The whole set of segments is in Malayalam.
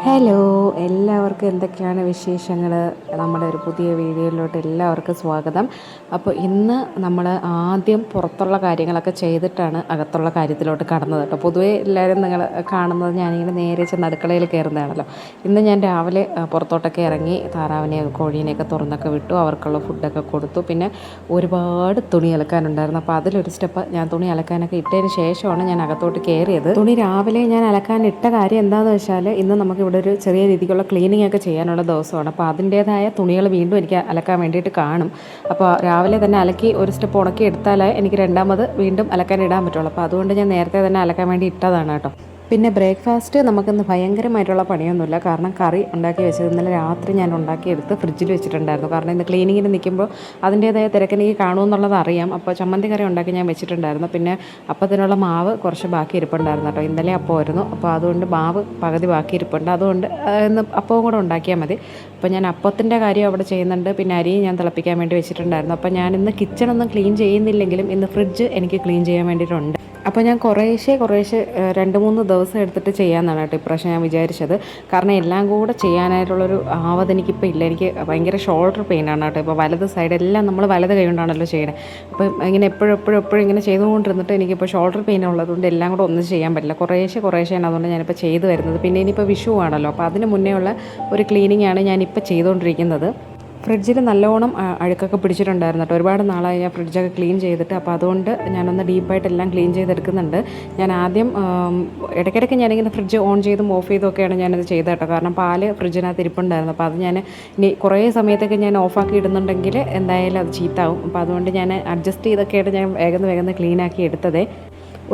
ഹലോ, എല്ലാവർക്കും എന്തൊക്കെയാണ് വിശേഷങ്ങൾ? നമ്മുടെ ഒരു പുതിയ വീഡിയോയിലോട്ട് എല്ലാവർക്കും സ്വാഗതം. അപ്പോൾ ഇന്ന് നമ്മൾ ആദ്യം പുറത്തുള്ള കാര്യങ്ങളൊക്കെ ചെയ്തിട്ടാണ് അകത്തുള്ള കാര്യത്തിലോട്ട് കടന്നത് കേട്ടോ. പൊതുവേ എല്ലാവരും നിങ്ങൾ കാണുന്നത് ഞാനിങ്ങനെ നേരെ ചെന്ന് അടുക്കളയിൽ കയറുന്നതാണല്ലോ. ഇന്ന് ഞാൻ രാവിലെ പുറത്തോട്ടൊക്കെ ഇറങ്ങി താറാവിനെയൊക്കെ കോഴീനെയൊക്കെ തുറന്നൊക്കെ വിട്ടു, അവർക്കുള്ള ഫുഡൊക്കെ കൊടുത്തു. പിന്നെ ഒരുപാട് തുണി അലക്കാനുണ്ടായിരുന്നു. അപ്പോൾ അതിലൊരു സ്റ്റെപ്പ് ഞാൻ തുണി അലക്കാനൊക്കെ ഇട്ടതിന് ശേഷമാണ് ഞാൻ അകത്തോട്ട് കയറിയത്. തുണി രാവിലെ ഞാൻ അലക്കാൻ ഇട്ട കാര്യം എന്താണെന്ന് വെച്ചാൽ, ഇന്ന് നമുക്ക് ഇവിടെ ഒരു ചെറിയ രീതിക്കുള്ള ക്ലീനിങ് ഒക്കെ ചെയ്യാനുള്ള ദിവസമാണ്. അപ്പോൾ അതിൻ്റേതായ തുണികൾ വീണ്ടും എനിക്ക് അലക്കാൻ വേണ്ടിയിട്ട് കാണും. അപ്പോൾ രാവിലെ തന്നെ അലക്കി ഒരു സ്റ്റെപ്പ് ഉണക്കി എടുത്താലേ എനിക്ക് രണ്ടാമത് വീണ്ടും അലക്കാൻ ഇടാൻ പറ്റുള്ളൂ. അപ്പോൾ അതുകൊണ്ട് ഞാൻ നേരത്തെ തന്നെ അലക്കാൻ വേണ്ടി ഇട്ടതാണ് കേട്ടോ. പിന്നെ ബ്രേക്ക്ഫാസ്റ്റ് നമുക്കിന്ന് ഭയങ്കരമായിട്ടുള്ള പണിയൊന്നുമില്ല. കാരണം കറി ഉണ്ടാക്കി വെച്ചത് ഇന്നലെ രാത്രി ഞാൻ ഉണ്ടാക്കിയെടുത്ത് ഫ്രിഡ്ജിൽ വെച്ചിട്ടുണ്ടായിരുന്നു. കാരണം ഇന്ന് ക്ലീനിങ്ങിന് നിൽക്കുമ്പോൾ അതിൻ്റേതായ തിരക്കെനിക്ക് കാണുമെന്നുള്ളത് അറിയാം. അപ്പോൾ ചമ്മന്തി കറി ഉണ്ടാക്കി ഞാൻ വെച്ചിട്ടുണ്ടായിരുന്നു. പിന്നെ അപ്പത്തിനുള്ള മാവ് കുറച്ച് ബാക്കി ഇരിപ്പുണ്ടായിരുന്നു കേട്ടോ. ഇന്നലെ അപ്പമായിരുന്നു. അപ്പോൾ അതുകൊണ്ട് മാവ് പകുതി ബാക്കി ഇരിപ്പുണ്ട്. അതുകൊണ്ട് ഇന്ന് അപ്പവും കൂടെ ഉണ്ടാക്കിയാൽ മതി. അപ്പോൾ ഞാൻ അപ്പത്തിൻ്റെ കാര്യം അവിടെ ചെയ്യുന്നുണ്ട്. പിന്നെ അരി ഞാൻ തിളപ്പിക്കാൻ വേണ്ടി വെച്ചിട്ടുണ്ടായിരുന്നു. അപ്പോൾ ഞാൻ ഇന്ന് കിച്ചണൊന്നും ക്ലീൻ ചെയ്യുന്നില്ലെങ്കിലും ഇന്ന് ഫ്രിഡ്ജ് എനിക്ക് ക്ലീൻ ചെയ്യാൻ വേണ്ടിയിട്ടുണ്ട്. അപ്പോൾ ഞാൻ കുറേശ്ശെ 2-3 ദിവസം എടുത്തിട്ട് ചെയ്യാമെന്നാണ് കേട്ടോ ഇപ്രാവശ്യം ഞാൻ വിചാരിച്ചത്. കാരണം എല്ലാം കൂടെ ചെയ്യാനായിട്ടുള്ളൊരു ആവത് എനിക്കിപ്പോൾ ഇല്ല. എനിക്ക് ഭയങ്കര ഷോൾഡർ പെയിനാണ് കേട്ടോ. ഇപ്പോൾ വലത് സൈഡ് എല്ലാം നമ്മൾ വലത് കൈ കൊണ്ടാണല്ലോ ചെയ്യണത്. അപ്പോൾ ഇങ്ങനെ എപ്പോഴും ഇങ്ങനെ ചെയ്തുകൊണ്ടിരുന്നിട്ട് എനിക്കിപ്പോൾ ഷോൾഡർ പെയിൻ ഉള്ളതുകൊണ്ട് എല്ലാം കൂടെ ഒന്നും ചെയ്യാൻ പറ്റില്ല. കുറേശ്ശെയാണ് അതുകൊണ്ട് ഞാനിപ്പോൾ ചെയ്തു വരുന്നത്. പിന്നെ ഇനിയിപ്പോൾ വിഷു ആണല്ലോ. അപ്പോൾ അതിന് മുന്നേ ഉള്ള ഒരു ക്ലീനിങ്ങാണ് ഞാനിപ്പോൾ ചെയ്തുകൊണ്ടിരിക്കുന്നത്. ഫ്രിഡ്ജിൽ നല്ലോണം അഴുക്കൊക്കെ പിടിച്ചിട്ടുണ്ടായിരുന്നു കേട്ടോ. ഒരുപാട് നാളായി ഞാൻ ഫ്രിഡ്ജൊക്കെ ക്ലീൻ ചെയ്തിട്ട്. അപ്പോൾ അതുകൊണ്ട് ഞാനൊന്ന് ഡീപ്പായിട്ട് എല്ലാം ക്ലീൻ ചെയ്തെടുക്കുന്നുണ്ട്. ഞാൻ ആദ്യം ഇടയ്ക്കിടയ്ക്ക് ഞാനിങ്ങനെ ഫ്രിഡ്ജ് ഓൺ ചെയ്തും ഓഫ് ചെയ്തൊക്കെയാണ് ഞാനത് ചെയ്തത് കേട്ടോ. കാരണം പാല് ഫ്രിഡ്ജിനകത്ത് ഇരിപ്പുണ്ടായിരുന്നു. അപ്പോൾ അത് ഞാൻ ഇനി കുറേ സമയത്തൊക്കെ ഞാൻ ഓഫാക്കി ഇടുന്നുണ്ടെങ്കിൽ എന്തായാലും അത് ചീത്താവും. അപ്പോൾ അതുകൊണ്ട് ഞാൻ അഡ്ജസ്റ്റ് ചെയ്തൊക്കെയായിട്ട് ഞാൻ വേഗം ക്ലീനാക്കി എടുത്തതേ.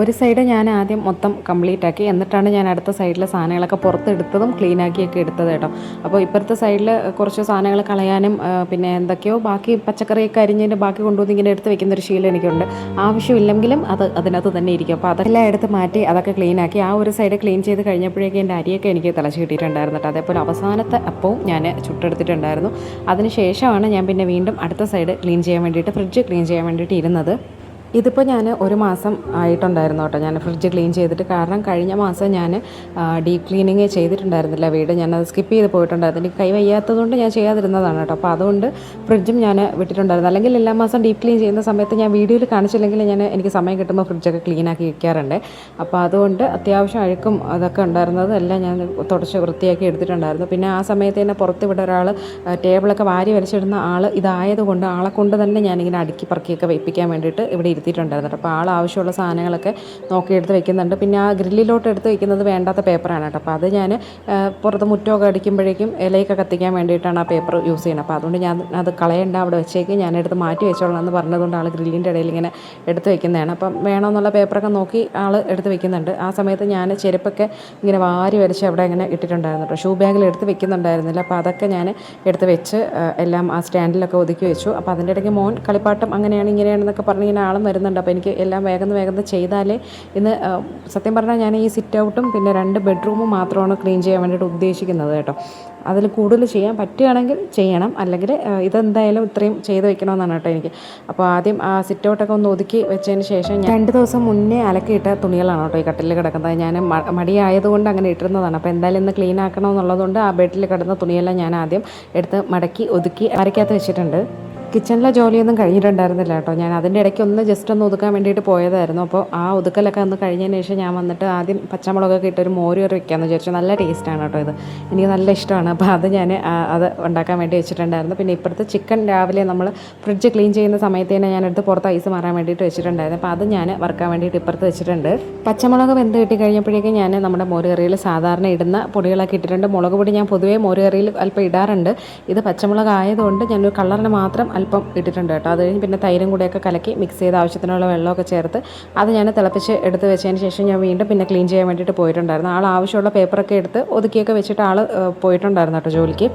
ഒരു സൈഡ് ഞാൻ ആദ്യം മൊത്തം കംപ്ലീറ്റ് ആക്കി, എന്നിട്ടാണ് ഞാൻ അടുത്ത സൈഡിലെ സാധനങ്ങളൊക്കെ പുറത്തെടുത്തതും ക്ലീനാക്കിയൊക്കെ എടുത്തത് കേട്ടോ. അപ്പോൾ ഇപ്പുറത്തെ സൈഡിൽ കുറച്ച് സാധനങ്ങൾ കളയാനും പിന്നെ എന്തൊക്കെയോ ബാക്കി പച്ചക്കറിയൊക്കെ അരിഞ്ഞതിൻ്റെ ബാക്കി കൊണ്ടുവന്ന് ഇങ്ങനെ എടുത്ത് വെക്കുന്നൊരു ശീലം എനിക്കുണ്ട്. ആവശ്യമില്ലെങ്കിലും അത് അതിനകത്ത് തന്നെ ഇരിക്കും. അപ്പോൾ അതെല്ലാം എടുത്ത് മാറ്റി അതൊക്കെ ക്ലീനാക്കി ആ ഒരു സൈഡ് ക്ലീൻ ചെയ്ത് കഴിഞ്ഞപ്പോഴേക്കും എൻ്റെ അരിയൊക്കെ എനിക്ക് തിളച്ച് കിട്ടിയിട്ടുണ്ടായിരുന്നു കേട്ടോ. അതേപോലെ അവസാനത്തെ അപ്പവും ഞാൻ ചുട്ടെടുത്തിട്ടുണ്ടായിരുന്നു. അതിന് ശേഷമാണ് ഞാൻ പിന്നെ വീണ്ടും അടുത്ത സൈഡ് ക്ലീൻ ചെയ്യാൻ വേണ്ടിയിട്ട് ഫ്രിഡ്ജ് ക്ലീൻ ചെയ്യാൻ വേണ്ടിയിട്ട് ഇരുന്നത്. ഇതിപ്പോൾ ഞാൻ 1 മാസം ആയിട്ടുണ്ടായിരുന്നു കേട്ടോ ഞാൻ ഫ്രിഡ്ജ് ക്ലീൻ ചെയ്തിട്ട്. കാരണം കഴിഞ്ഞ മാസം ഞാൻ ഡീപ്പ് ക്ലീനിങ് ചെയ്തിട്ടുണ്ടായിരുന്നില്ല വീട്. ഞാനത് സ്കിപ്പ് ചെയ്ത് പോയിട്ടുണ്ടായിരുന്നു. എനിക്ക് കൈ വയ്യാത്തതുകൊണ്ട് ഞാൻ ചെയ്യാതിരുന്നതാണ് കേട്ടോ. അപ്പോൾ അതുകൊണ്ട് ഫ്രിഡ്ജും ഞാൻ വിട്ടിട്ടുണ്ടായിരുന്നു. അല്ലെങ്കിൽ എല്ലാ മാസം ഡീപ്പ് ക്ലീൻ ചെയ്യുന്ന സമയത്ത് ഞാൻ വീഡിയോയിൽ കാണിച്ചില്ലെങ്കിൽ എനിക്ക് സമയം കിട്ടുമ്പോൾ ഫ്രിഡ്ജൊക്കെ ക്ലീനാക്കി വയ്ക്കാറുണ്ട്. അപ്പോൾ അതുകൊണ്ട് അത്യാവശ്യം അഴുക്കും അതൊക്കെ ഉണ്ടായിരുന്നത് എല്ലാം ഞാൻ തുടച്ച് വൃത്തിയാക്കി എടുത്തിട്ടുണ്ടായിരുന്നു. പിന്നെ ആ സമയത്ത് തന്നെ പുറത്ത് ഇവിടെ ഒരാൾ ടേബിളൊക്കെ വാരി വലിച്ചിടുന്ന ആൾ ഇതായതുകൊണ്ട് ആളെ കൊണ്ട് തന്നെ ഞാനിങ്ങനെ അടുക്കി പറക്കിയൊക്കെ വെപ്പിക്കാൻ വേണ്ടിയിട്ട് ഇവിടെ ഇരുത്തിയിട്ടുണ്ടായിരുന്നു. അപ്പോൾ ആവശ്യമുള്ള സാധനങ്ങളൊക്കെ നോക്കിയെടുത്ത് വെക്കുന്നുണ്ട്. പിന്നെ ആ ഗ്രില്ലിലോട്ട് എടുത്ത് വെക്കുന്നത് വേണ്ടാത്ത പേപ്പറാണ് കേട്ടോ. അപ്പോൾ അത് ഞാൻ പുറത്ത് മുറ്റമൊക്കെ അടിക്കുമ്പോഴേക്കും ഇലയൊക്കെ കത്തിക്കാൻ വേണ്ടിയിട്ടാണ് ആ പേപ്പർ യൂസ് ചെയ്യുന്നത്. അപ്പോൾ അതുകൊണ്ട് ഞാൻ അത് കളയണ്ട, അവിടെ വെച്ചേക്ക്, ഞാനെടുത്ത് മാറ്റി വെച്ചോളാം എന്ന് പറഞ്ഞതുകൊണ്ട് ആൾ ഗ്രില്ലിൻ്റെ ഇടയിൽ ഇങ്ങനെ എടുത്ത് വെക്കുന്നതാണ്. അപ്പം വേണമെന്നുള്ള പേപ്പറൊക്കെ നോക്കി ആൾ എടുത്ത് വെക്കുന്നുണ്ട്. ആ സമയത്ത് ഞാൻ ചെരുപ്പൊക്കെ ഇങ്ങനെ വാരി വരച്ച് അവിടെ ഇങ്ങനെ ഇട്ടിട്ടുണ്ടായിരുന്നു കേട്ടോ. ഷൂ ബാഗിൽ എടുത്ത് വെക്കുന്നുണ്ടായിരുന്നില്ല. അപ്പോൾ അതൊക്കെ ഞാൻ എടുത്ത് വെച്ച് എല്ലാം ആ സ്റ്റാൻഡിലൊക്കെ ഒതുക്കി വെച്ചു. അപ്പോൾ അതിൻ്റെ ഇടയ്ക്ക് മോൻ കളിപ്പാട്ടം അങ്ങനെയാണ് ഇങ്ങനെയാണെന്നൊക്കെ പറഞ്ഞ് ഇങ്ങനെ ആളും വരുന്നുണ്ട്. അപ്പോൾ എനിക്ക് എല്ലാം വേഗം ചെയ്താലേ ഇന്ന് സത്യം പറഞ്ഞാൽ ഞാൻ ഈ സിറ്റ് ഔട്ടും പിന്നെ 2 ബെഡ്റൂമും മാത്രമാണ് ക്ലീൻ ചെയ്യാൻ വേണ്ടിയിട്ട് ഉദ്ദേശിക്കുന്നത് കേട്ടോ. അതിൽ കൂടുതൽ ചെയ്യാൻ പറ്റുകയാണെങ്കിൽ ചെയ്യണം, അല്ലെങ്കിൽ ഇതെന്തായാലും ഇത്രയും ചെയ്ത് വെക്കണമെന്നാണ് കേട്ടോ എനിക്ക്. അപ്പോൾ ആദ്യം ആ സിറ്റ് ഔട്ടൊക്കെ ഒന്ന് ഒതുക്കി വെച്ചതിന് ശേഷം ഞാൻ 2 ദിവസം മുന്നേ അലക്കിയിട്ട തുണികളാണ് കേട്ടോ ഈ കട്ടിലിൽ കിടക്കുന്നത്. ഞാൻ മടിയായതുകൊണ്ട് അങ്ങനെ ഇട്ടിരുന്നതാണ്. അപ്പോൾ എന്തായാലും ഇന്ന് ക്ലീൻ ആക്കണമെന്നുള്ളതുകൊണ്ട് ആ ബെഡിൽ കിടന്ന തുണിയെല്ലാം ഞാൻ ആദ്യം എടുത്ത് മടക്കി ഒതുക്കി അരയ്ക്കകത്ത് വെച്ചിട്ടുണ്ട്. കിച്ചണിലെ ജോലിയൊന്നും കഴിഞ്ഞിട്ടുണ്ടായിരുന്നില്ല കേട്ടോ. ഞാൻ അതിൻ്റെ ഇടയ്ക്ക് ജസ്റ്റ് ഒന്ന് ഒതുക്കാൻ വേണ്ടിയിട്ട് പോയതായിരുന്നു. അപ്പോൾ ആ ഒതുക്കലൊക്കെ ഒന്ന് കഴിഞ്ഞതിന് ശേഷം ഞാൻ വന്നിട്ട് ആദ്യം പച്ചമുളകൊക്കെ ഇട്ടൊരു മോര് കറി വെക്കാമെന്ന് വിചാരിച്ചു. നല്ല ടേസ്റ്റാണ് കേട്ടോ ഇത്, എനിക്ക് നല്ല ഇഷ്ടമാണ്. അപ്പോൾ അത് ഞാൻ അത് ഉണ്ടാക്കാൻ വേണ്ടി വെച്ചിട്ടുണ്ടായിരുന്നു. പിന്നെ ഇപ്പുറത്ത് ചിക്കൻ രാവിലെ നമ്മൾ ഫ്രിഡ്ജ് ക്ലീൻ ചെയ്യുന്ന സമയത്ത് തന്നെ ഞാനെടുത്ത് പുറത്ത് ഐസ് മാറാൻ വേണ്ടിയിട്ട് വെച്ചിട്ടുണ്ടായിരുന്നു. അപ്പോൾ അത് ഞാൻ വറുക്കാൻ വേണ്ടിയിട്ട് ഇപ്പുറത്ത് വെച്ചിട്ടുണ്ട്. പച്ചമുളക് വെന്ത് കിട്ടി കഴിഞ്ഞപ്പോഴേക്കും ഞാൻ നമ്മുടെ മോര് കറിയിൽ സാധാരണ ഇടുന്ന പൊടികളൊക്കെ ഇട്ടിട്ടുണ്ട്. മുളക് പൊടി ഞാൻ പൊതുവേ മോര് കറിയിൽ അല്പം ഇടാറുണ്ട്. ഇത് പച്ചമുളക് ആയതുകൊണ്ട് ഞാനൊരു കളറിന് മാത്രം അല്പം ഇട്ടിട്ടുണ്ട് കേട്ടോ. അത് കഴിഞ്ഞ് പിന്നെ തൈരും കൂടെയൊക്കെ കലക്കി മിക്സ് ചെയ്ത് ആവശ്യത്തിനുള്ള വെള്ളമൊക്കെ ചേർത്ത് അത് ഞാൻ തിളപ്പിച്ച് എടുത്ത് വെച്ചതിന് ശേഷം ഞാൻ വീണ്ടും പിന്നെ ക്ലീൻ ചെയ്യാൻ വേണ്ടിയിട്ട് പോയിട്ടുണ്ടായിരുന്നു. ആവശ്യമുള്ള പേപ്പറൊക്കെ എടുത്ത് ഒതുക്കിയൊക്കെ വെച്ചിട്ട് പോയിട്ടുണ്ടായിരുന്നു കേട്ടോ ജോലിക്ക്.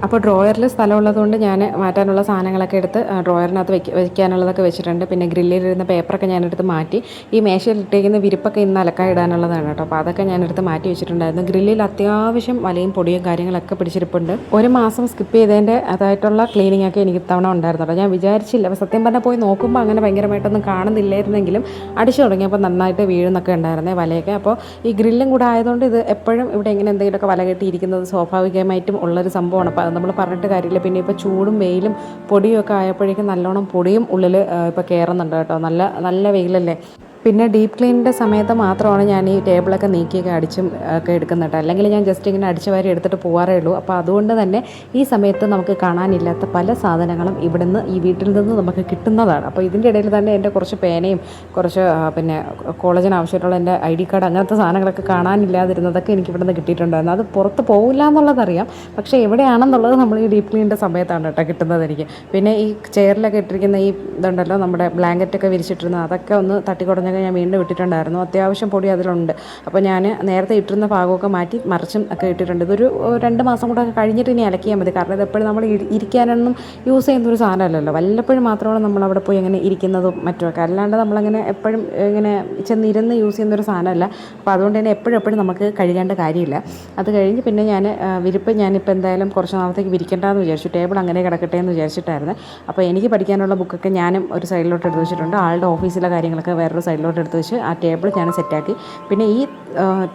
അപ്പോൾ ഡ്രോയറിൽ സ്ഥലമുള്ളതുകൊണ്ട് ഞാൻ മാറ്റാനുള്ള സാധനങ്ങളൊക്കെ എടുത്ത് ഡ്രോയറിനകത്ത് വയ്ക്കാനുള്ളതൊക്കെ വെച്ചിട്ടുണ്ട്. പിന്നെ ഗ്രില്ലിലിരുന്ന പേപ്പറൊക്കെ ഞാനെടുത്ത് മാറ്റി. ഈ മേശയിൽ ഇട്ടേക്കുന്ന വിരിപ്പൊക്കെ ഇന്ന് അലക്കാൻ ഇടാനുള്ളതാണ് കേട്ടോ. അപ്പോൾ അതൊക്കെ ഞാനെടുത്ത് മാറ്റി വെച്ചിട്ടുണ്ടായിരുന്നു. ഗ്രില്ലിൽ അത്യാവശ്യം വലയും പൊടിയും കാര്യങ്ങളൊക്കെ പിടിച്ചിരിപ്പുണ്ട്. ഒരു മാസം സ്കിപ്പ് ചെയ്തതിൻ്റെ അതായിട്ടുള്ള ക്ലീനിങ് ഒക്കെ എനിക്ക് ഇത്തവണ ഉണ്ടായിരുന്നു കേട്ടോ. ഞാൻ വിചാരിച്ചില്ല, അപ്പോൾ സത്യം പറഞ്ഞാൽ പോയി നോക്കുമ്പോൾ അങ്ങനെ ഭയങ്കരമായിട്ടൊന്നും കാണുന്നില്ലായിരുന്നെങ്കിലും അടിച്ചു തുടങ്ങിയപ്പോൾ നന്നായിട്ട് വീഴുന്നൊക്കെ ഉണ്ടായിരുന്നേ വലയൊക്കെ. അപ്പോൾ ഈ ഗ്രില്ലും കൂടെ ആയതുകൊണ്ട് ഇത് എപ്പോഴും ഇവിടെ ഇങ്ങനെ എന്തെങ്കിലുമൊക്കെ വല കെട്ടിയിരിക്കുന്നത് സ്വാഭാവികമായിട്ടും ഉള്ളൊരു സംഭവമാണ്. അപ്പോൾ അത് നമ്മൾ പറഞ്ഞിട്ട് കാര്യമില്ല. പിന്നെ ഇപ്പോൾ ചൂടും വെയിലും പൊടിയും ഒക്കെ ആയപ്പോഴേക്കും നല്ലോണം പൊടിയും ഉള്ളിൽ ഇപ്പോൾ കയറുന്നുണ്ട് കേട്ടോ. നല്ല നല്ല വെയിലല്ലേ. പിന്നെ ഡീപ്പ് ക്ലീനിൻ്റെ സമയത്ത് മാത്രമാണ് ഞാൻ ഈ ടേബിളൊക്കെ നീക്കിയൊക്കെ അടിച്ചും ഒക്കെ എടുക്കുന്നത്. അല്ലെങ്കിൽ ഞാൻ ജസ്റ്റ് ഇങ്ങനെ അടിച്ചു വാരി എടുത്തിട്ട് പോകാറേ ഉള്ളൂ. അപ്പോൾ അതുകൊണ്ട് തന്നെ ഈ സമയത്ത് നമുക്ക് കാണാനില്ലാത്ത പല സാധനങ്ങളും ഇവിടുന്ന് ഈ വീട്ടിൽ നിന്ന് നമുക്ക് കിട്ടുന്നതാണ്. അപ്പോൾ ഇതിൻ്റെ ഇടയിൽ തന്നെ എൻ്റെ കുറച്ച് പേനയും കുറച്ച് പിന്നെ കോളേജിന് ആവശ്യമായിട്ടുള്ള എൻ്റെ ID കാർഡ് അങ്ങനത്തെ സാധനങ്ങളൊക്കെ കാണാനില്ലാതിരുന്നതൊക്കെ എനിക്ക് ഇവിടുന്ന് കിട്ടിയിട്ടുണ്ടായിരുന്നു. അത് പുറത്ത് പോകില്ല എന്നുള്ളതറിയാം, പക്ഷേ എവിടെയാണെന്നുള്ളത് നമ്മൾ ഈ ഡീപ്പ് ക്ലീനിൻ്റെ സമയത്താണ് കേട്ടോ കിട്ടുന്നത് എനിക്ക്. പിന്നെ ഈ ചെയറിലൊക്കെ ഇട്ടിരിക്കുന്ന ഈ ഇതുണ്ടല്ലോ, നമ്മുടെ ബ്ലാങ്കറ്റൊക്കെ വിരിച്ചിട്ടിരുന്നത്, അതൊക്കെ ഒന്ന് തട്ടിക്കുടഞ്ഞ ഞാൻ വീണ്ടും ഇട്ടിട്ടുണ്ടായിരുന്നു. അത്യാവശ്യം പൊടി അതിലുണ്ട്. അപ്പോൾ ഞാൻ നേരത്തെ ഇട്ടിരുന്ന ഭാഗമൊക്കെ മാറ്റി മറിച്ചും ഒക്കെ ഇട്ടിട്ടുണ്ട്. ഇതൊരു 2 മാസം കൂടെ കഴിഞ്ഞിട്ട് ഇനി അലക്കിയാൽ മതി. കാരണം ഇതെപ്പോഴും നമ്മൾ ഇരിക്കാനൊന്നും യൂസ് ചെയ്യുന്നൊരു സാധനമല്ലല്ലോ. വല്ലപ്പോഴും മാത്രമാണ് നമ്മളവിടെ പോയി അങ്ങനെ ഇരിക്കുന്നതും മറ്റുമൊക്കെ. അല്ലാണ്ട് നമ്മളങ്ങനെ എപ്പോഴും ഇങ്ങനെ ചെന്നിരുന്ന് യൂസ് ചെയ്യുന്നൊരു സാധനമല്ല. അപ്പോൾ അതുകൊണ്ട് തന്നെ എപ്പോഴും നമുക്ക് കഴുകേണ്ട കാര്യമില്ല. അത് കഴിഞ്ഞ് പിന്നെ ഞാൻ വിരിപ്പ് ഞാനിപ്പോൾ എന്തായാലും കുറച്ച് നാളത്തേക്ക് വിരിക്കേണ്ടതെന്ന് വിചാരിച്ചു. ടേബിൾ അങ്ങനെ കിടക്കട്ടെ എന്ന് വിചാരിച്ചിട്ടായിരുന്നു. അപ്പോൾ എനിക്ക് പഠിക്കാനുള്ള ബുക്കൊക്കെ ഞാനും ഒരു സൈഡിലോട്ട് എടുത്ത് വെച്ചിട്ടുണ്ട്. ആളുടെ ഓഫീസിലെ കാര്യങ്ങളൊക്കെ വേറൊരു സൈഡിലോട്ട് എടുത്ത് വെച്ച് ആ ടേബിൾ ഞാൻ സെറ്റാക്കി. പിന്നെ ഈ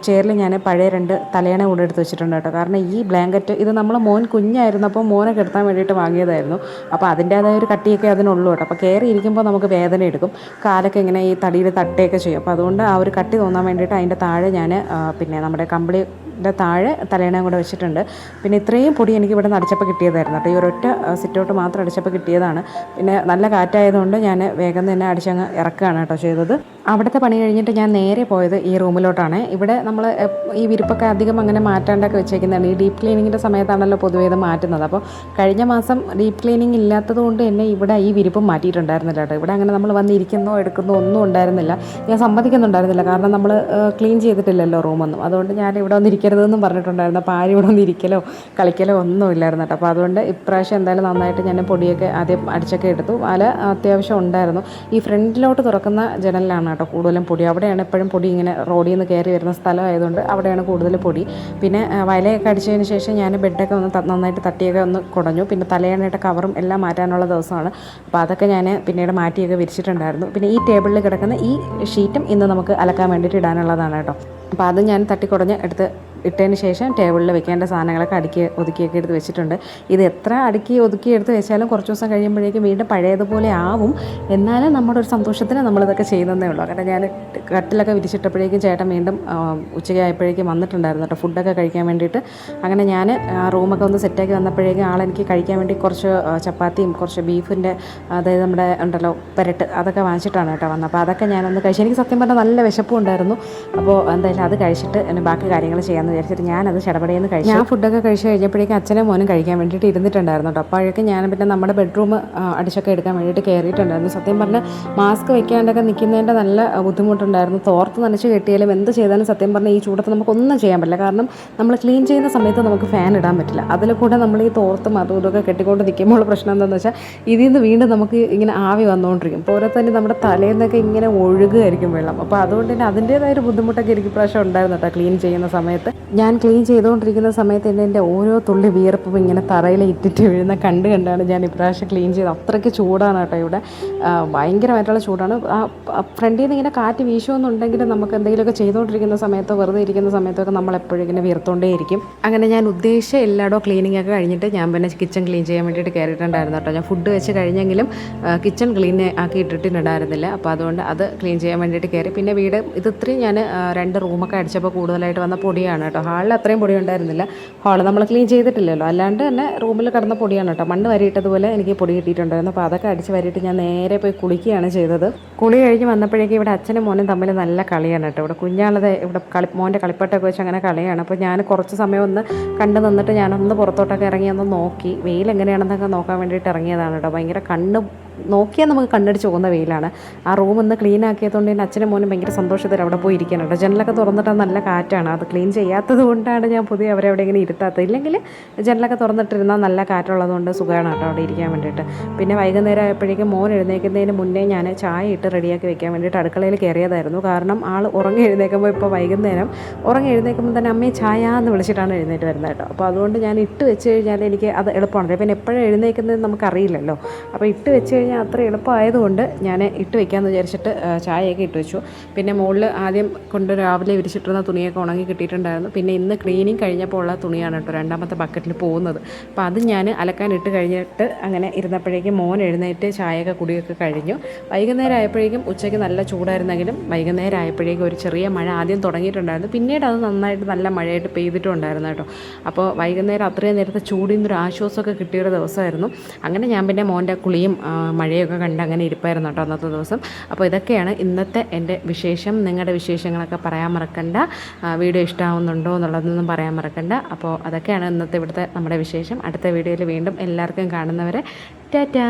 ചെയറിൽ ഞാൻ പഴയ 2 തലയണ കൂടെ എടുത്ത് വെച്ചിട്ടുണ്ട് കേട്ടോ. കാരണം ഈ ബ്ലാങ്കറ്റ് ഇത് നമ്മൾ മോൻ കുഞ്ഞായിരുന്നപ്പോൾ മോനെ കിടത്താൻ വേണ്ടിയിട്ട് വാങ്ങിയതായിരുന്നു. അപ്പോൾ അതിൻ്റേതായ ഒരു കട്ടിയൊക്കെ അതിനുള്ളൂ കേട്ടോ. അപ്പോൾ കയറി ഇരിക്കുമ്പോൾ നമുക്ക് വേദന എടുക്കും, കാലൊക്കെ ഇങ്ങനെ ഈ തടിയിൽ തട്ടുകയൊക്കെ ചെയ്യും. അപ്പോൾ അതുകൊണ്ട് ആ ഒരു കട്ടി തോന്നാൻ വേണ്ടിയിട്ട് അതിൻ്റെ താഴെ ഞാൻ പിന്നെ നമ്മുടെ കമ്പിളിയുടെ താഴെ തലയണയും കൂടെ വെച്ചിട്ടുണ്ട്. പിന്നെ ഇത്രയും പൊടി എനിക്ക് ഇവിടെ നിന്ന് അടിച്ചപ്പോൾ കിട്ടിയതായിരുന്നു കേട്ടോ. ഈ ഒരൊറ്റ സിറ്റൗട്ട് മാത്രം അടിച്ചപ്പോൾ കിട്ടിയതാണ്. പിന്നെ നല്ല കാറ്റായതുകൊണ്ട് ഞാൻ വേഗം തന്നെ അടിച്ചങ്ങ് ഇറക്കുകയാണ് കേട്ടോ ചെയ്തത്. അവിടുത്തെ പണി കഴിഞ്ഞിട്ട് ഞാൻ നേരെ പോയത് ഈ റൂമിലോട്ടാണ്. ഇവിടെ നമ്മൾ ഈ വിരിപ്പൊക്കെ അധികം അങ്ങനെ മാറ്റാണ്ടൊക്കെ വെച്ചേക്കുന്നതാണ്. ഈ ഡീപ്പ് ക്ലീനിങ്ങിൻ്റെ സമയത്താണല്ലോ പൊതുവേ ഇത് മാറ്റുന്നത്. അപ്പോൾ കഴിഞ്ഞ മാസം ഡീപ്പ് ക്ലീനിങ് ഇല്ലാത്തത് കൊണ്ട് തന്നെ ഇവിടെ ഈ വിരിപ്പും മാറ്റിയിട്ടുണ്ടായിരുന്നില്ല കേട്ടോ. ഇവിടെ അങ്ങനെ നമ്മൾ വന്നിരിക്കുന്നോ എടുക്കുന്നോ ഒന്നും ഉണ്ടായിരുന്നില്ല. ഞാൻ സമ്മതിക്കുന്നുണ്ടായിരുന്നില്ല, കാരണം നമ്മൾ ക്ലീൻ ചെയ്തിട്ടില്ലല്ലോ റൂമൊന്നും. അതുകൊണ്ട് ഞാൻ ഇവിടെ വന്നിരിക്കരുതെന്നും പറഞ്ഞിട്ടുണ്ടായിരുന്നു. അപ്പോൾ ആരും ഇവിടെ വന്നിരിക്കലോ കളിക്കലോ ഒന്നും ഇല്ലായിരുന്നു കേട്ടോ. അപ്പോൾ അതുകൊണ്ട് ഇപ്രാവശ്യം എന്തായാലും നന്നായിട്ട് ഞാൻ പൊടിയൊക്കെ ആദ്യം അടിച്ചൊക്കെ എടുത്തു. വല അത്യാവശ്യം ഉണ്ടായിരുന്നു. ഈ ഫ്രണ്ടിലോട്ട് തുറക്കുന്ന ജനലിലാണ് കേട്ടോ കൂടുതലും പൊടി. അവിടെയാണ് എപ്പോഴും പൊടി ഇങ്ങനെ റോഡിൽ നിന്ന് കയറി വരുന്ന സ്ഥലമായതുകൊണ്ട് അവിടെയാണ് കൂടുതൽ പൊടി. പിന്നെ വലയൊക്കെ അടിച്ചതിന് ശേഷം ഞാൻ ബെഡൊക്കെ ഒന്ന് നന്നായിട്ട് തട്ടിയൊക്കെ ഒന്ന് കുടഞ്ഞു. പിന്നെ തലയണയുടെ കവറും എല്ലാം മാറ്റാനുള്ള ദിവസമാണ്. അപ്പോൾ അതൊക്കെ ഞാൻ പിന്നീട് മാറ്റിയൊക്കെ വിരിച്ചിട്ടുണ്ടായിരുന്നു. പിന്നെ ഈ ടേബിളിൽ കിടക്കുന്ന ഈ ഷീറ്റും ഇന്ന് നമുക്ക് അലക്കാൻ വേണ്ടിയിട്ട് ഇടാനുള്ളതാണ് കേട്ടോ. അപ്പോൾ അത് ഞാൻ തട്ടിക്കുടഞ്ഞ് എടുത്ത് ഇട്ടതിന് ശേഷം ടേബിളിൽ വെക്കേണ്ട സാധനങ്ങളൊക്കെ ഒതുക്കിയൊക്കെ എടുത്ത് വെച്ചിട്ടുണ്ട്. ഇത് എത്ര ഒതുക്കി എടുത്ത് വെച്ചാലും കുറച്ച് ദിവസം കഴിയുമ്പോഴേക്കും വീണ്ടും പഴയതുപോലെ ആവും. എന്നാലും നമ്മുടെ ഒരു സന്തോഷത്തിന് നമ്മളിതൊക്കെ ചെയ്യുന്നതേ ഉള്ളൂ. കാരണം ഞാൻ കട്ടിലൊക്കെ വിരിച്ചിട്ടപ്പോഴേക്കും ചേട്ടൻ വീണ്ടും ഉച്ചയ്ക്കായപ്പോഴേക്കും വന്നിട്ടുണ്ടായിരുന്നു കേട്ടോ ഫുഡൊക്കെ കഴിക്കാൻ വേണ്ടിയിട്ട്. അങ്ങനെ ഞാൻ റൂമൊക്കെ ഒന്ന് സെറ്റാക്കി വന്നപ്പോഴേക്കും ആളെനിക്ക് കഴിക്കാൻ വേണ്ടി കുറച്ച് ചപ്പാത്തിയും കുറച്ച് ബീഫിൻ്റെ, അതായത് നമ്മുടെ ഉണ്ടല്ലോ പെരട്ട്, അതൊക്കെ വാങ്ങിച്ചിട്ടാണ് കേട്ടോ വന്നത്. അപ്പോൾ അതൊക്കെ ഞാനൊന്ന് കഴിച്ചു. എനിക്ക് സത്യം പറഞ്ഞാൽ നല്ല വിശപ്പും ഉണ്ടായിരുന്നു. അപ്പോൾ എന്തായാലും അത് കഴിച്ചിട്ട് എന്നെ ബാക്കി കാര്യങ്ങൾ ചെയ്യാമെന്ന് വിചാരിച്ചിട്ട് ഞാനത് ചടപടയെന്ന് കഴിച്ചു. ഞാൻ ഫുഡൊക്കെ കഴിച്ച് കഴിഞ്ഞപ്പോഴേക്കും അച്ഛനും മോനും കഴിക്കാൻ വേണ്ടിയിട്ട് ഇരുന്നിട്ടുണ്ടായിരുന്നു കേട്ടോ. അപ്പോഴേക്കും ഞാൻ പിന്നെ നമ്മുടെ ബെഡ്റൂം അടിച്ചൊക്കെ എടുക്കാൻ വേണ്ടിയിട്ട് കയറിയിട്ടുണ്ടായിരുന്നു. സത്യം പറഞ്ഞാൽ മാസ്ക് വെക്കാണ്ടൊക്കെ നിൽക്കുന്നതിൻ്റെ നല്ല ബുദ്ധിമുട്ടുണ്ടായിരുന്നു. തോർത്ത് നനച്ച് കെട്ടിയാലും എന്ത് ചെയ്താലും സത്യം പറഞ്ഞാൽ ഈ ചൂടത്ത് നമുക്കൊന്നും ചെയ്യാൻ പറ്റില്ല. കാരണം നമ്മൾ ക്ലീൻ ചെയ്യുന്ന സമയത്ത് നമുക്ക് ഫാൻ ഇടാൻ പറ്റില്ല. അതിൽ കൂടെ നമ്മൾ ഈ തോർത്തും അതും ഇതൊക്കെ കെട്ടിക്കൊണ്ട് നിൽക്കുമ്പോൾ പ്രശ്നം എന്താണെന്ന് വെച്ചാൽ ഇതിൽ നിന്ന് വീണ്ടും നമുക്ക് ഇങ്ങനെ ആവി വന്നുകൊണ്ടിരിക്കും. പോലെ തന്നെ നമ്മുടെ തലയിൽ നിന്നൊക്കെ ഇങ്ങനെ ഒഴുകുമായിരിക്കും വെള്ളം. അപ്പോൾ അതുകൊണ്ട് തന്നെ അതിൻ്റേതായൊരു ബുദ്ധിമുട്ടൊക്കെ എനിക്ക് പ്രാവശ്യം ഉണ്ടായിരുന്നു കേട്ടോ ക്ലീൻ ചെയ്യുന്ന സമയത്ത്. ഞാൻ ക്ലീൻ ചെയ്തുകൊണ്ടിരിക്കുന്ന സമയത്ത് എൻ്റെ ഓരോ തുള്ളി വിയർപ്പും ഇങ്ങനെ തറയിൽ ഇട്ടിട്ട് വീഴുന്ന കണ്ടാണ് ഞാൻ ഇപ്രാവശ്യം ക്ലീൻ ചെയ്തത്. അത്രയ്ക്ക് ചൂടാണ് കേട്ടോ ഇവിടെ, ഭയങ്കരമായിട്ടുള്ള ചൂടാണ്. ഫ്രണ്ടിൽ നിന്ന് ഇങ്ങനെ കാറ്റ് വീശുമെന്നുണ്ടെങ്കിൽ നമുക്ക് എന്തെങ്കിലുമൊക്കെ ചെയ്തുകൊണ്ടിരിക്കുന്ന സമയത്തോ വെറുതെ ഇരിക്കുന്ന സമയത്തൊക്കെ നമ്മൾ എപ്പോഴും ഇങ്ങനെ വീർത്തുകൊണ്ടേയിരിക്കും. അങ്ങനെ ഞാൻ ഉദ്ദേശിച്ച എല്ലായിടവും ക്ലീനിങ് ഒക്കെ കഴിഞ്ഞിട്ട് ഞാൻ പിന്നെ കിച്ചൺ ക്ലീൻ ചെയ്യാൻ വേണ്ടിയിട്ട് കയറിയിട്ടുണ്ടായിരുന്നു കേട്ടോ. ഞാൻ ഫുഡ് വെച്ച് കഴിഞ്ഞെങ്കിലും കിച്ചൺ ക്ലീൻ ആക്കി ഇട്ടിട്ടുണ്ടായിരുന്നില്ല. അപ്പോൾ അതുകൊണ്ട് അത് ക്ലീൻ ചെയ്യാൻ വേണ്ടിയിട്ട് കയറി. പിന്നെ വീട് ഇത്രയും ഞാൻ 2 റൂമൊക്കെ അടിച്ചപ്പോൾ കൂടുതലായിട്ട് വന്ന പൊടിയാണ് കേട്ടോ. ഹാളിൽ അത്രയും പൊടി ഉണ്ടായിരുന്നില്ല. ഹാള് നമ്മൾ ക്ലീൻ ചെയ്തിട്ടില്ലല്ലോ, അല്ലാണ്ട് തന്നെ റൂമിൽ കിടന്ന പൊടിയാണ് കേട്ടോ. മണ്ണ് വരിയിട്ടതുപോലെ എനിക്ക് പൊടി കിട്ടിയിട്ടുണ്ടായിരുന്നു. അപ്പോൾ അതൊക്കെ അടിച്ച് വരിയിട്ട് ഞാൻ നേരെ പോയി കുളിക്കുകയാണ് ചെയ്തത്. കുളി കഴിഞ്ഞ് വന്നപ്പോഴേക്കും ഇവിടെ അച്ഛനും മോനും തമ്മിൽ നല്ല കളിയാണ് കേട്ടോ. ഇവിടെ കുഞ്ഞാളത് ഇവിടെ മോൻ്റെ കളിപ്പട്ടൊക്കെ വെച്ച് അങ്ങനെ കളിയാണ്. അപ്പോൾ ഞാൻ കുറച്ച് സമയം ഒന്ന് കണ്ടു നിന്നിട്ട് ഞാനൊന്ന് പുറത്തോട്ടൊക്കെ ഇറങ്ങി ഒന്ന് നോക്കി വെയിൽ എങ്ങനെയാണെന്നൊക്കെ നോക്കാൻ വേണ്ടിയിട്ട് ഇറങ്ങിയതാണ് കേട്ടോ. ഭയങ്കര കണ്ണ് നോക്കിയാൽ നമുക്ക് കണ്ണടിച്ച് പോകുന്ന വെയിലാണ്. ആ റൂം ഒന്ന് ക്ലീൻ ആക്കിയതുകൊണ്ട് എൻ്റെ അച്ഛനും മോനും ഭയങ്കര സന്തോഷത്തിൽ അവിടെ പോയി ഇരിക്കാനുണ്ട്. ജനലൊക്കെ തുറന്നിട്ടാൽ നല്ല കാറ്റാണ്. അത് ക്ലീൻ ചെയ്യാത്തത് കൊണ്ടാണ് ഞാൻ പുതിയ അവരെ അവിടെ ഇങ്ങനെ ഇരുത്താത്തത്. ഇല്ലെങ്കിൽ ജനലൊക്കെ തുറന്നിട്ടിരുന്നാൽ നല്ല കാറ്റുള്ളതുകൊണ്ട് സുഖമാണ് കേട്ടോ അവിടെ ഇരിക്കാൻ വേണ്ടിയിട്ട്. പിന്നെ വൈകുന്നേരം ആയപ്പോഴേക്കും മോൻ എഴുന്നേൽക്കുന്നതിന് മുന്നേ ഞാൻ ചായ ഇട്ട് റെഡിയാക്കി വെക്കാൻ വേണ്ടിയിട്ട് അടുക്കളയിൽ കയറിയതായിരുന്നു. കാരണം ആൾ ഉറങ്ങി എഴുന്നേൽക്കുമ്പോൾ ഇപ്പോൾ വൈകുന്നേരം ഉറങ്ങി എഴുന്നേൽക്കുമ്പോൾ തന്നെ അമ്മയെ ചായ എന്ന് വിളിച്ചിട്ടാണ് എഴുന്നേറ്റ് വരുന്നത് കേട്ടോ. അപ്പോൾ അതുകൊണ്ട് ഞാൻ ഇട്ട് വെച്ച് കഴിഞ്ഞാൽ എനിക്ക് അത് എളുപ്പമാണ്. പിന്നെ എപ്പോഴും എഴുന്നേൽക്കുന്നത് നമുക്കറിയില്ലല്ലോ. അപ്പോൾ ഇട്ട് വെച്ച് കഴിഞ്ഞാൽ അത്ര എളുപ്പമായതുകൊണ്ട് ഞാൻ ഇട്ട് വെക്കാമെന്ന് വിചാരിച്ചിട്ട് ചായയൊക്കെ ഇട്ട് വെച്ചു. പിന്നെ മുകളിൽ ആദ്യം കൊണ്ട് രാവിലെ വിരിച്ചിട്ടിരുന്ന തുണിയൊക്കെ ഉണങ്ങി കിട്ടിയിട്ടുണ്ടായിരുന്നു. പിന്നെ ഇന്ന് ക്ലീനിങ് കഴിഞ്ഞപ്പോൾ ഉള്ള തുണിയാണ് കേട്ടോ രണ്ടാമത്തെ ബക്കറ്റിൽ പോകുന്നത്. അപ്പോൾ അത് ഞാൻ അലക്കാൻ ഇട്ട് കഴിഞ്ഞിട്ട് അങ്ങനെ ഇരുന്നപ്പോഴേക്കും മോൻ എഴുന്നേറ്റ് ചായയൊക്കെ കുടിയൊക്കെ കഴിഞ്ഞു. വൈകുന്നേരം ആയപ്പോഴേക്കും ഉച്ചയ്ക്ക് നല്ല ചൂടായിരുന്നെങ്കിലും വൈകുന്നേരം ആയപ്പോഴേക്കും ഒരു ചെറിയ മഴ ആദ്യം തുടങ്ങിയിട്ടുണ്ടായിരുന്നു. പിന്നീട് അത് നന്നായിട്ട് നല്ല മഴയായിട്ട് പെയ്തിട്ടുണ്ടായിരുന്നു കേട്ടോ. അപ്പോൾ വൈകുന്നേരം അത്രയും നേരത്തെ ചൂടിൽ നിന്നൊരു ആശ്വാസമൊക്കെ കിട്ടിയൊരു ദിവസമായിരുന്നു. അങ്ങനെ ഞാൻ പിന്നെ മോൻ്റെ കുളിയും മഴയൊക്കെ കണ്ട് അങ്ങനെ ഇരിപ്പായിരുന്നു കേട്ടോ അന്നത്തെ ദിവസം. അപ്പോൾ ഇതൊക്കെയാണ് ഇന്നത്തെ എൻ്റെ വിശേഷം. നിങ്ങളുടെ വിശേഷങ്ങളൊക്കെ പറയാൻ മറക്കണ്ട. വീഡിയോ ഇഷ്ടമാവുന്നുണ്ടോ എന്നുള്ളതൊന്നും പറയാൻ മറക്കണ്ട. അപ്പോൾ അതൊക്കെയാണ് ഇന്നത്തെ ഇവിടുത്തെ നമ്മുടെ വിശേഷം. അടുത്ത വീഡിയോയിൽ വീണ്ടും എല്ലാവർക്കും കാണുന്നവരെ ടാറ്റാ.